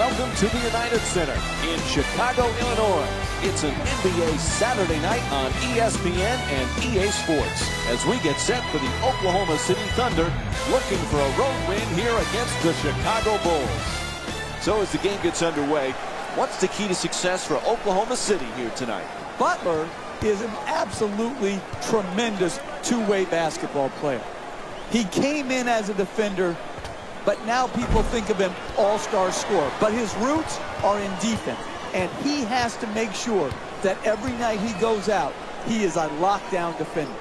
Welcome to the United Center in Chicago, Illinois. It's an NBA Saturday night on ESPN and EA Sports as we get set for the Oklahoma City Thunder looking for a road win here against the Chicago Bulls. So as the game gets underway, what's the key to success for Oklahoma City here tonight? Butler is an absolutely tremendous two-way basketball player. He came in as a defender, but now people think of him all-star scorer. But his roots are in defense, and he has to make sure that every night he goes out, he is a lockdown defender.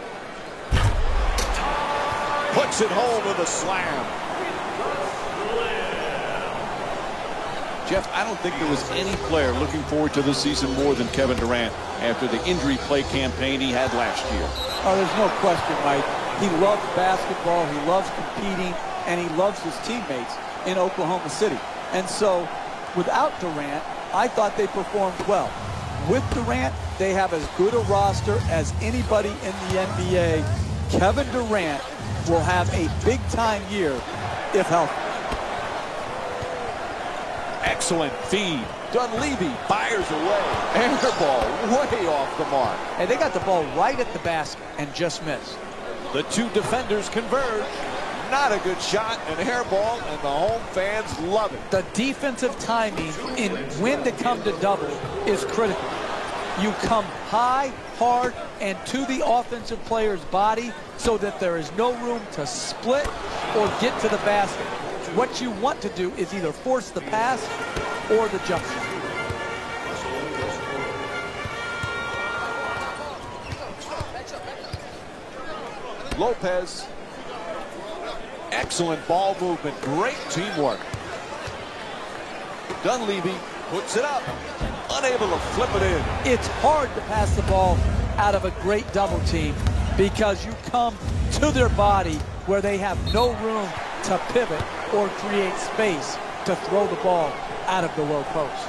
Puts it home with a slam. Jeff, I don't think there was any player looking forward to this season more than Kevin Durant after the injury play campaign he had last year. Oh, there's no question, Mike. He loves basketball, he loves competing, and he loves his teammates in Oklahoma City. And so, without Durant, I thought they performed well. With Durant, they have as good a roster as anybody in the NBA. Kevin Durant will have a big-time year if healthy. Excellent feed. Dunleavy fires away. And the ball way off the mark. And they got the ball right at the basket and just missed. The two defenders converge. Not a good shot, an air ball, and the home fans love it. The defensive timing in when to come to double is critical. You come high, hard, and to the offensive player's body so that there is no room to split or get to the basket. What you want to do is either force the pass or the jump shot. Lopez. Excellent ball movement. Great teamwork. Dunleavy puts it up. Unable to flip it in. It's hard to pass the ball out of a great double team because you come to their body where they have no room to pivot or create space to throw the ball out of the low post.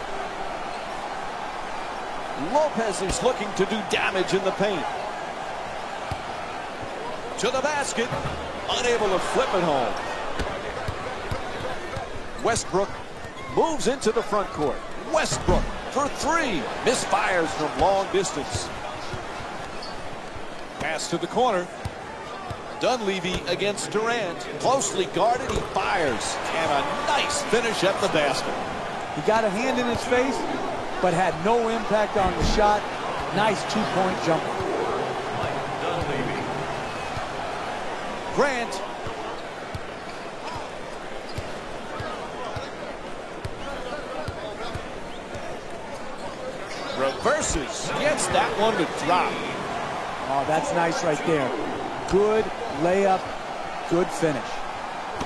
Lopez is looking to do damage in the paint. To the basket. Unable to flip it home. Westbrook moves into the front court. Westbrook for three. Misfires from long distance. Pass to the corner. Dunleavy against Durant. Closely guarded. He fires. And a nice finish at the basket. He got a hand in his face, but had no impact on the shot. Nice two-point jumper. Grant. Reverses. Gets that one to drop. Oh, that's nice right there. Good layup, good finish.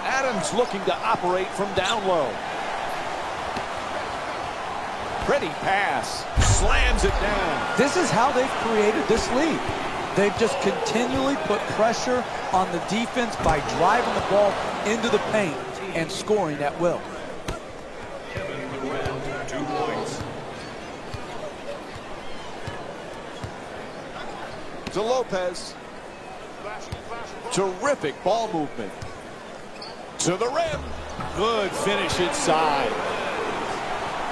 Adams looking to operate from down low. Pretty pass. Slams it down. This is how they've created this lead. They've just continually put pressure on the defense by driving the ball into the paint and scoring at will. Kevin Durant, 2 points. To Lopez. Terrific ball movement. To the rim. Good finish inside.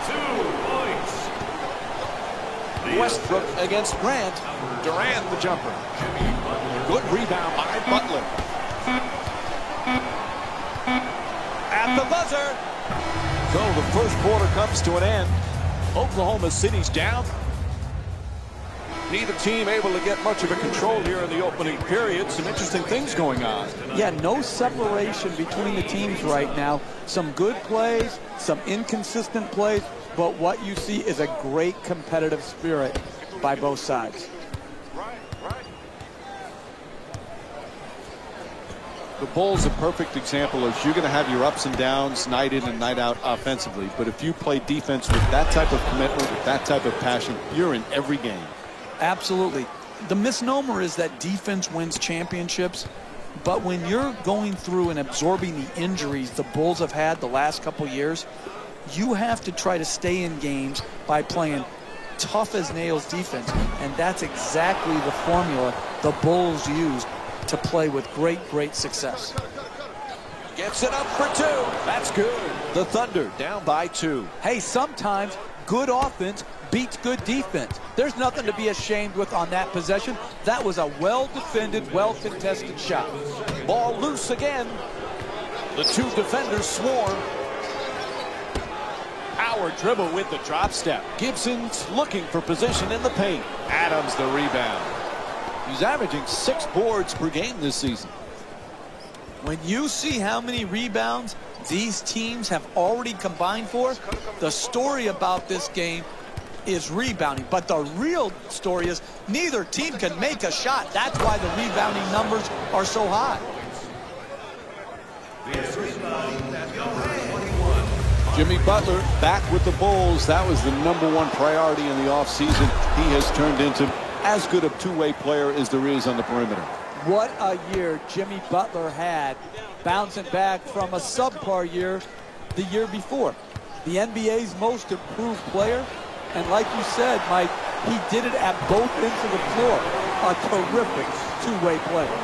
2 points. Westbrook against Grant. Durant the jumper. Good rebound by Butler. At the buzzer. So the first quarter comes to an end. Oklahoma City's down. Neither team able to get much of a control here in the opening period. Some interesting things going on. Yeah, no separation between the teams right now. Some good plays, some inconsistent plays, but what you see is a great competitive spirit by both sides. The Bulls, a perfect example is you're going to have your ups and downs night in and night out offensively. But if you play defense with that type of commitment, with that type of passion, you're in every game. Absolutely. The misnomer is that defense wins championships, but when you're going through and absorbing the injuries the Bulls have had the last couple years, you have to try to stay in games by playing tough as nails defense, and that's exactly the formula the Bulls used to play with great success. Gets it up for 2. That's good. The Thunder down by 2. Hey, sometimes good offense beats good defense. There's nothing to be ashamed with on that possession. That was a well-defended, well-contested shot. Ball loose again. The 2 defenders swarm. Power dribble with the drop step. Gibson's looking for position in the paint. Adams the rebound. He's averaging 6 boards per game this season. When you see how many rebounds these teams have already combined for, the story about this game is rebounding. But the real story is neither team can make a shot. That's why the rebounding numbers are so high. Jimmy Butler back with the Bulls. That was the #1 priority in the offseason. He has turned into as good a two-way player as there is on the perimeter. What a year Jimmy Butler had, bouncing back from a subpar year the year before. The NBA's most improved player, and like you said, Mike, he did it at both ends of the floor. A terrific two-way player.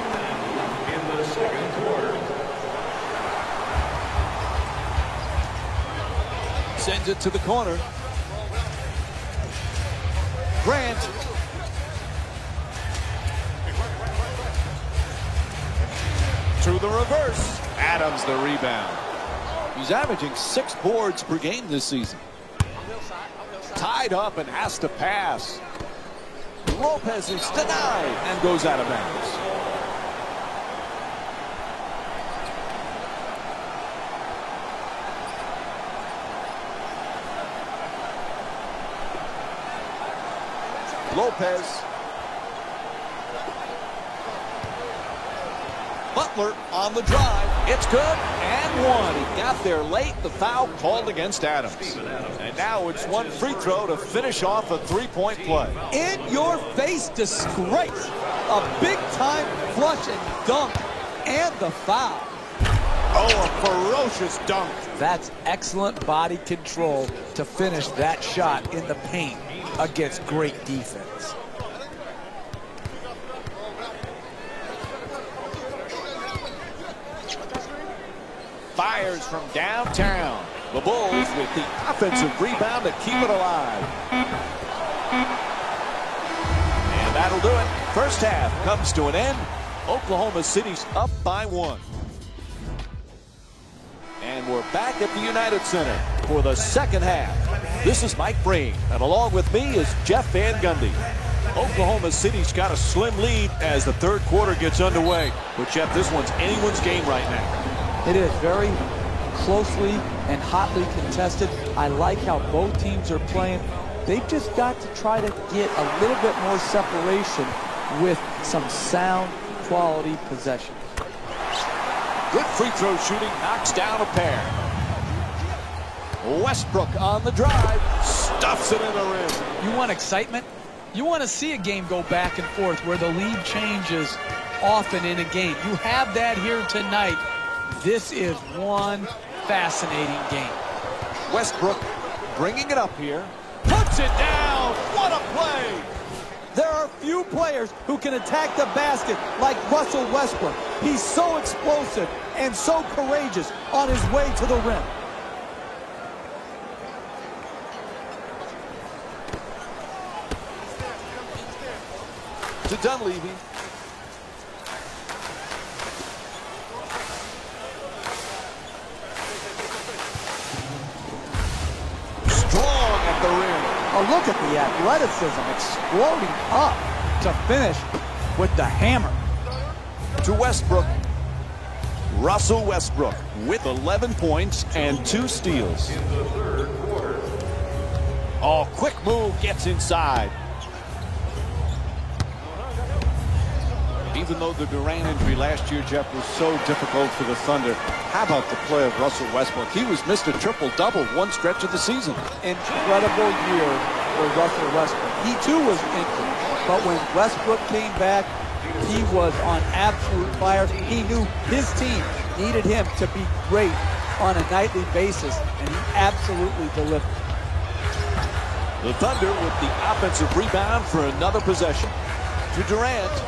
In the second quarter. Sends it to the corner. Grant. To the reverse. Adams the rebound. He's averaging 6 boards per game this season. Tied up and has to pass. Lopez is denied and goes out of bounds. Lopez. Butler on the drive. It's good and 1. He got there late. The foul called against Adams. And now it's 1 free throw to finish off a 3-point play. In your face disgrace. A big time flush and dunk and the foul. Oh, a ferocious dunk. That's excellent body control to finish that shot in the paint against great defense. Fires from downtown. The Bulls with the offensive rebound to keep it alive. And that'll do it. First half comes to an end. Oklahoma City's up by 1. And we're back at the United Center for the second half. This is Mike Breen, and along with me is Jeff Van Gundy. Oklahoma City's got a slim lead as the third quarter gets underway. But Jeff, this one's anyone's game right now. It is very closely and hotly contested. I like how both teams are playing. They've just got to try to get a little bit more separation with some sound quality possessions. Good free throw shooting, knocks down a pair. Westbrook on the drive, stuffs it in the rim. You want excitement? You want to see a game go back and forth where the lead changes often in a game. You have that here tonight. This is one fascinating game. Westbrook bringing it up here. Puts it down. What a play. There are few players who can attack the basket like Russell Westbrook. He's so explosive and so courageous on his way to the rim. To Dunleavy. Strong at the rim. Oh, look at the athleticism exploding up to finish with the hammer. To Westbrook. Russell Westbrook with 11 points and 2 steals. Oh, quick move, gets inside. Even though the Durant injury last year, Jeff, was so difficult for the Thunder, how about the play of Russell Westbrook? He was Mr. Triple-Double one stretch of the season. Incredible year for Russell Westbrook. He too was injured, but when Westbrook came back, he was on absolute fire. He knew his team needed him to be great on a nightly basis, and he absolutely delivered. The Thunder with the offensive rebound for another possession. To Durant.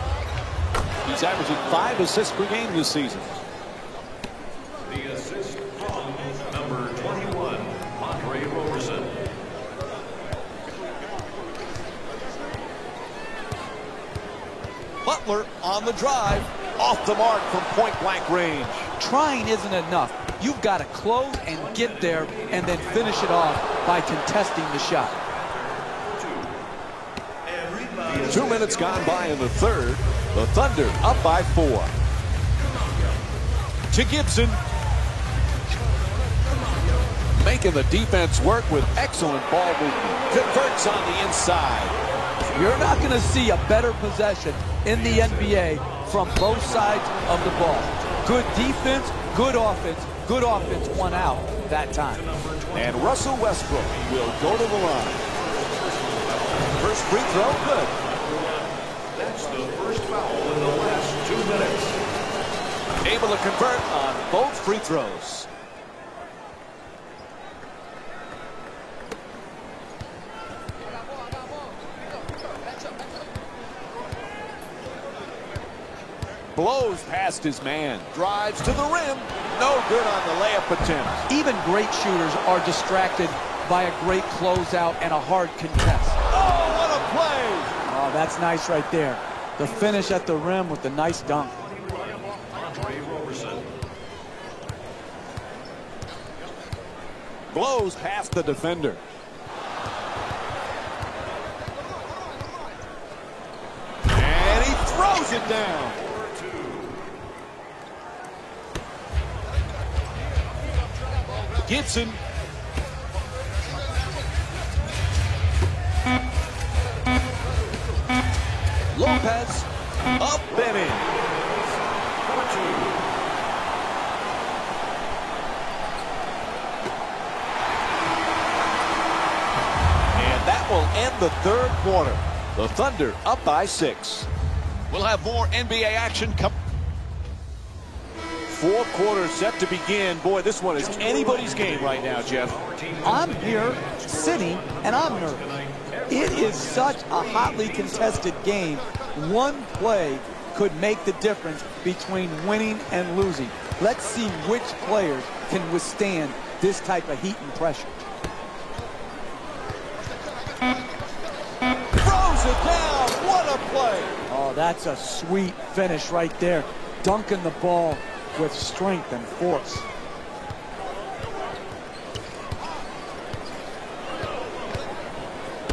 He's averaging 5 assists per game this season. Butler on the drive. Off the mark from point-blank range. Trying isn't enough. You've got to close and get there and then finish it off by contesting the shot. 2 minutes gone by in the third. The Thunder up by 4. To Gibson. Making the defense work with excellent ball movement. Converts on the inside. You're not going to see a better possession in the NBA from both sides of the ball. Good defense, good offense won out that time. And Russell Westbrook will go to the line. First free throw, good. That's the first foul in the last 2 minutes. Able to convert on both free throws. Blows past his man. Drives to the rim. No good on the layup attempt. Even great shooters are distracted by a great closeout and a hard contest. Oh, what a play! Oh, that's nice right there. The finish at the rim with the nice dunk. Andre Roberson. Blows past the defender. And he throws it down. Gibson. Lopez. Up and in. And that will end the third quarter. The Thunder up by 6. We'll have more NBA action coming. Fourth quarter set to begin. Boy, this one is anybody's game right now, Jeff. I'm here sitting and I'm nervous. It is such a hotly contested game. One play could make the difference between winning and losing. Let's see which players can withstand this type of heat and pressure. Throws it down. What a play. Oh, that's a sweet finish right there. Dunking the ball with strength and force.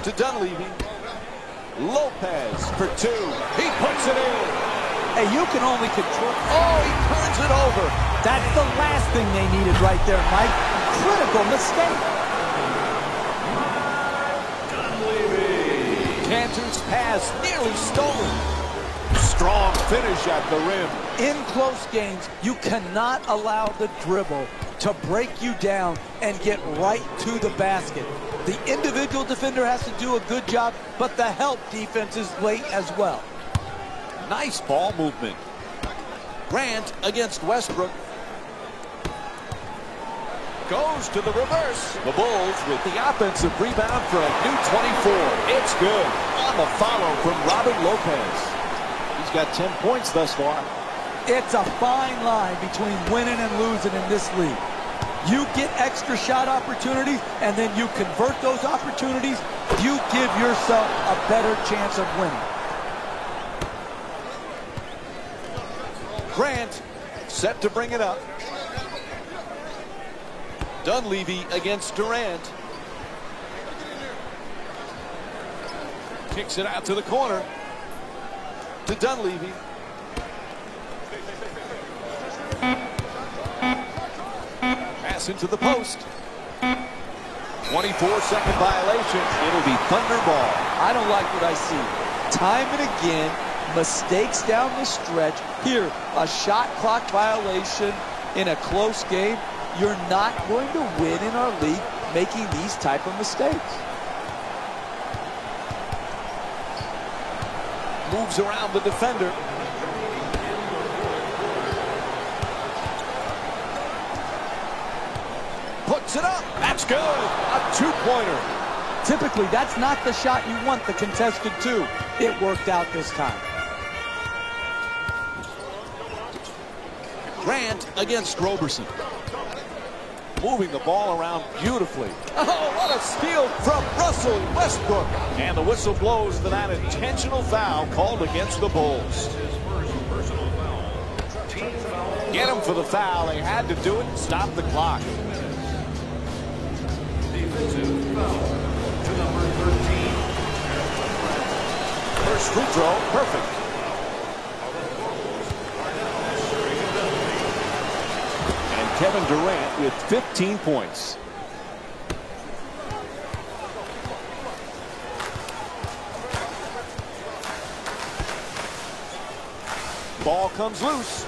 To Dunleavy. Lopez for 2. He puts it in. Hey, you can only control. Oh, he turns it over. That's the last thing they needed right there, Mike. Critical mistake. Cantor's pass nearly stolen. Strong finish at the rim. In close games, you cannot allow the dribble to break you down and get right to the basket. The individual defender has to do a good job, but the help defense is late as well. Nice ball movement. Grant against Westbrook. Goes to the reverse. The Bulls with the offensive rebound for a new 24. It's good. On the follow from Robin Lopez. He's got 10 points thus far. It's a fine line between winning and losing in this league. You get extra shot opportunities, and then you convert those opportunities, you give yourself a better chance of winning. Grant set to bring it up. Dunleavy against Durant. Kicks it out to the corner. To Dunleavy. Pass into the post. 24-second violation. It'll be Thunder ball. I don't like what I see. Time and again, mistakes down the stretch. Here, a shot clock violation in a close game. You're not going to win in our league making these type of mistakes. Moves around the defender. Puts it up. That's good. A two-pointer. Typically, that's not the shot you want the contested to. It worked out this time. Grant against Roberson. moving the ball around beautifully. Oh, what a steal from Russell Westbrook. And the whistle blows for that intentional foul called against the Bulls. Get him for the foul. They had to do it and stop the clock. Defensive foul to number 13. First free throw, perfect. And Kevin Durant with 15 points. Ball comes loose.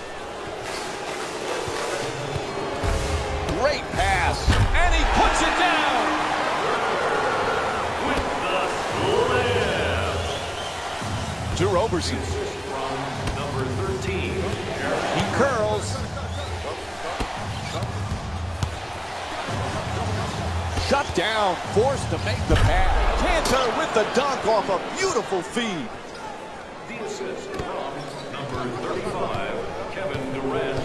Great pass, and he puts it down. To Roberson. From number 13. He curls. Shut down, forced to make the pass. Kanter with the dunk off a beautiful feed. The assist from number 35, Kevin Durant.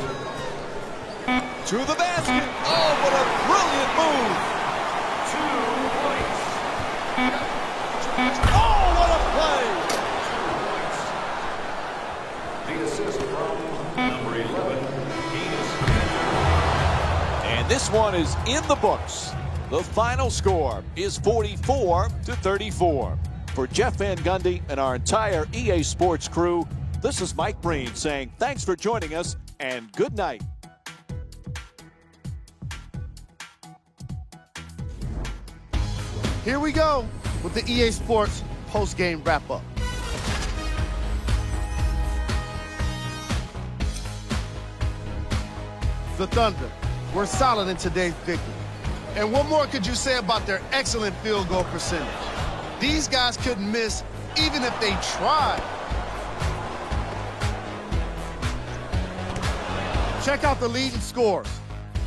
To the basket. Oh, what a brilliant move. 2 points. Oh, what a play. The assist from number 11, Enes. And this one is in the books. The final score is 44-34. For Jeff Van Gundy and our entire EA Sports crew, this is Mike Breen saying thanks for joining us and good night. Here we go with the EA Sports post-game wrap-up. The Thunder were solid in today's victory. And what more could you say about their excellent field goal percentage? These guys couldn't miss even if they tried. Check out the leading scores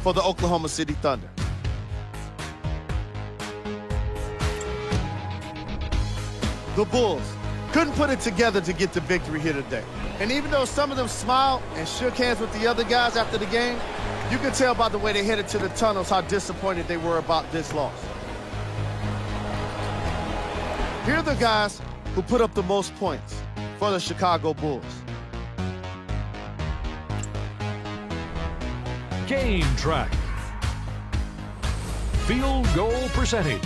for the Oklahoma City Thunder. The Bulls couldn't put it together to get the victory here today. And even though some of them smiled and shook hands with the other guys after the game, you can tell by the way they headed to the tunnels how disappointed they were about this loss. Here are the guys who put up the most points for the Chicago Bulls. Game track. Field goal percentage.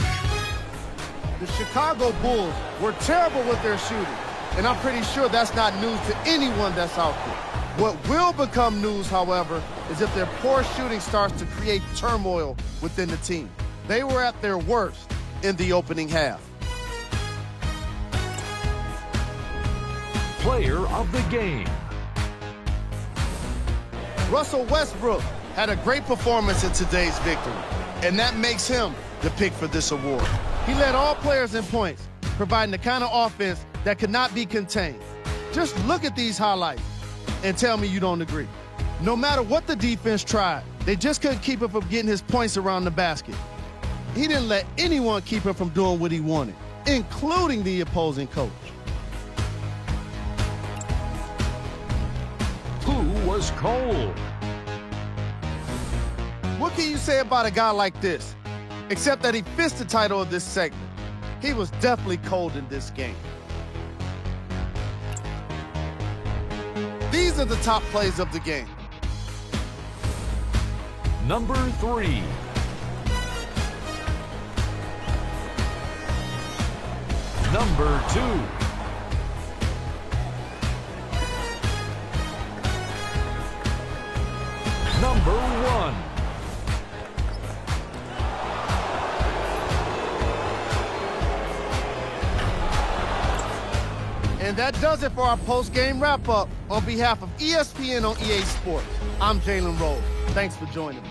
The Chicago Bulls were terrible with their shooting, and I'm pretty sure that's not news to anyone that's out there. What will become news, however, is if their poor shooting starts to create turmoil within the team. They were at their worst in the opening half. Player of the game. Russell Westbrook had a great performance in today's victory, and that makes him the pick for this award. He led all players in points, providing the kind of offense that could not be contained. Just look at these highlights and tell me you don't agree. No matter what the defense tried, they just couldn't keep him from getting his points around the basket. He didn't let anyone keep him from doing what he wanted, including the opposing coach. Who was cold? What can you say about a guy like this? Except that he fits the title of this segment. He was definitely cold in this game. These are the top plays of the game. Number 3. Number 2. Number 1. And that does it for our post-game wrap-up. On behalf of ESPN on EA Sports, I'm Jalen Rose. Thanks for joining me.